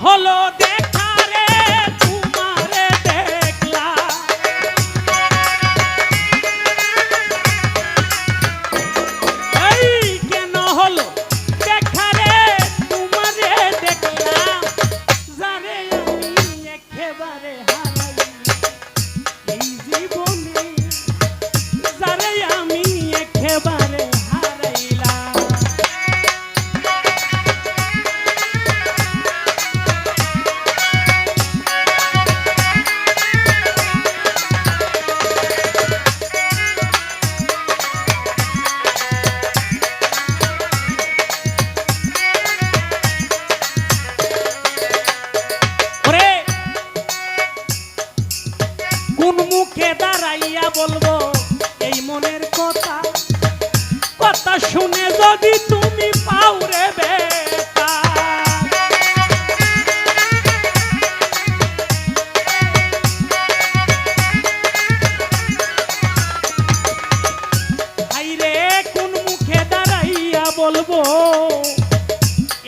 হলো দেখা রে তোমারে দেখলাম এই কেন হলো দেখা রে তোমারে দেখলাম যারে আমি একেবারে হারাই এই জীবনে যারে আমি একেবারে হারাইলাম কোন মুখে দাঁড়াইয়া বলবো এই মনের কথা কথা শুনে যদি তুমি পাও রে বেটা আইরে কোন মুখে দাঁড়াইয়া বলবো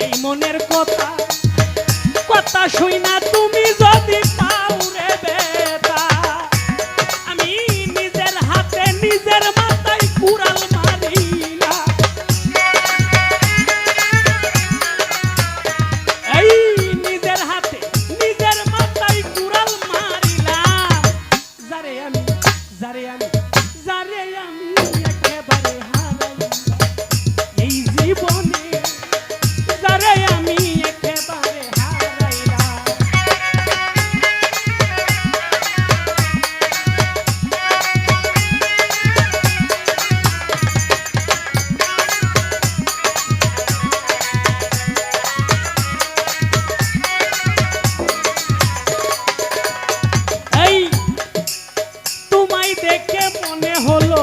এই মনের কথা কথা শুইনা তুমি যদি পাও রে বেটা আমি নিজের হাতে নিজের মাথায় কুড়াল মারিলা এই নিজের হাতে নিজের মাথায় কুড়াল মারিলাম যারে আমি একেবারে হারাইলাম এই জীবনে যারে আমি একেবারে হারাইলাম এই তোমায় দেখে মনে হলো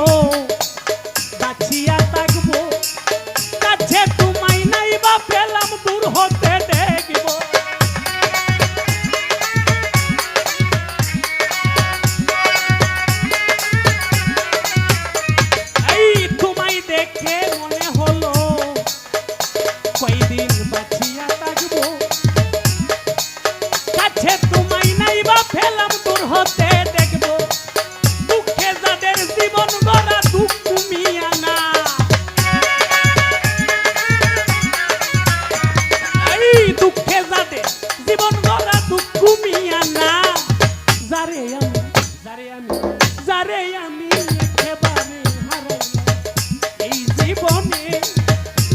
বাঁচিয়া থাকবো কাছে তোমায় নাই বা পেলাম দূর হতে দেখব এই তোমায় দেখে মনে হলো কয়দিন বাঁচিয়া থাকবো কাছে তোমায় নাই বা পেলাম দূর হতে দেখব দুঃখে যাদের জীবন গড়া দুঃখ মিয়া না এই দুঃখে যাদের জীবন গড়া দুঃখ মিয়া না যারে আমি একেবারে হারাইলাম এই জীবনে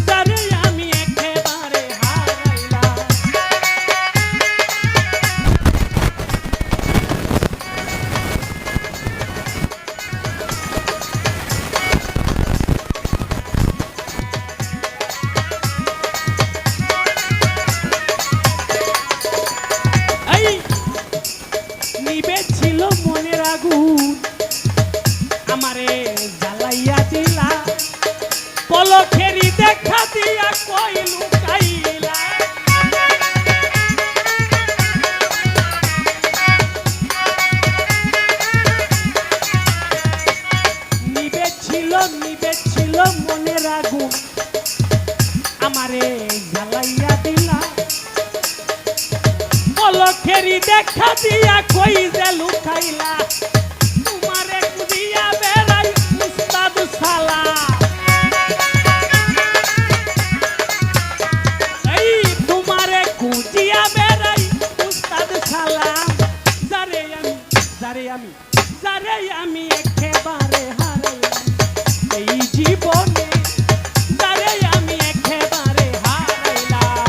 যারে আমি একেবারে হারাইলাম এই নিবে ছিল মনের আগুন আমারে জ্বালাইয়া দিলা পলকেরই দেখা দিয়া কই লুকাইলা নিবে ছিল মনের আগুন আমারে জ্বালাইয়া দিলা পলকেরই দেখা দিয়া কই যে লুকাইলা তোমারে খুঁজিয়া বেড়াই উস্তাদ সালা এই তোমারে খুঁজিয়া বেড়াই উস্তাদ সালাম যারে আমি একেবারে হারাইলাম এই জীবনে যারে আমি একেবারে হারাইলাম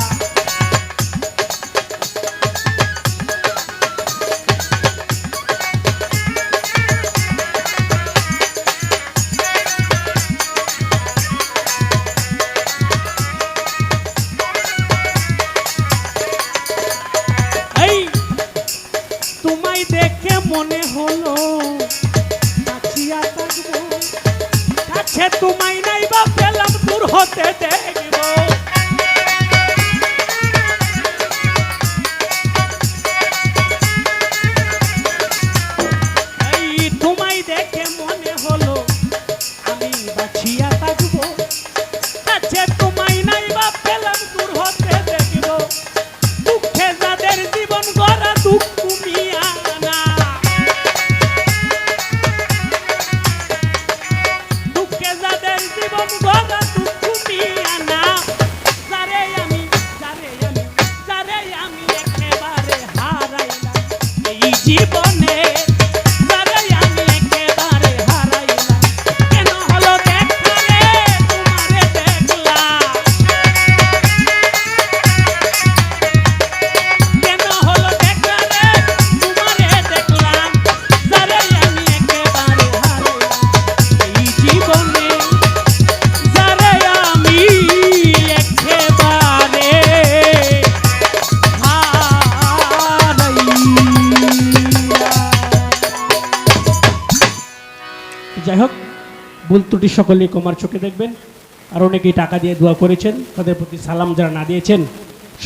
জীবনে যারে আমি একেবারে হারাইলাম। কেন হলো দেখা রে তোমারে দেখলাম, কেন হলো দেখা রে তোমারে দেখলাম, যারে আমি একেবারে হারাইলাম এই জীবনে, যারে আমি একেবারে যাই হোক, ভুল ত্রুটি সকলেই ক্ষমার চোখে দেখবেন। আর অনেকেই টাকা দিয়ে দোয়া করেছেন, তাদের প্রতি সালাম যারা না দিয়েছেন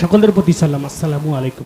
সকলের প্রতি সালাম। আসসালামু আলাইকুম।